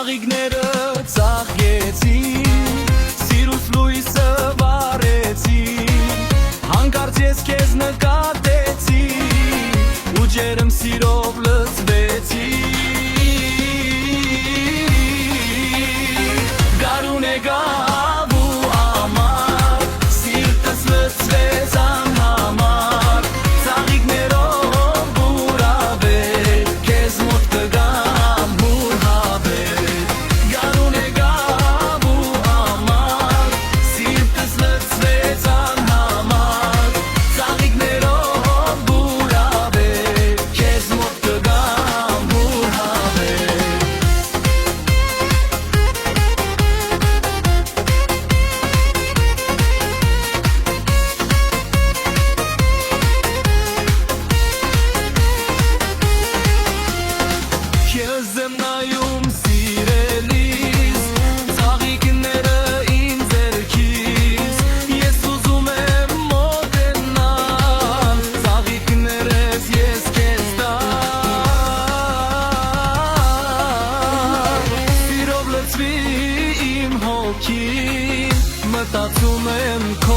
Ծաղիկները ծաղկեցի, սիրուս լույսը վառեցի, հանկարծ ես քեզ նկատեցի, ու ջերմ սիրով լցվեցի։ Գարուն եկավ ու ամառ, սիրտս լցվեց անհամար, ծաղիկներով բուրավեր, քեզ մոտ կգամ հուրհավեր։ Գարուն եկավ ու ամառ, սիրտս լցվեց անհամար, ծաղիկներով բուրավեր, քեզ մոտ կգամ հուրհավեր։ Քեզ եմ նայում սիրելիս, ծաղիկները իմ ձեռքիս, ես ուզում եմ մոտենալ, ծաղիկներս ես քեզ տալ։ Սիրով լցվի իմ հոգին, մտածում եմ քո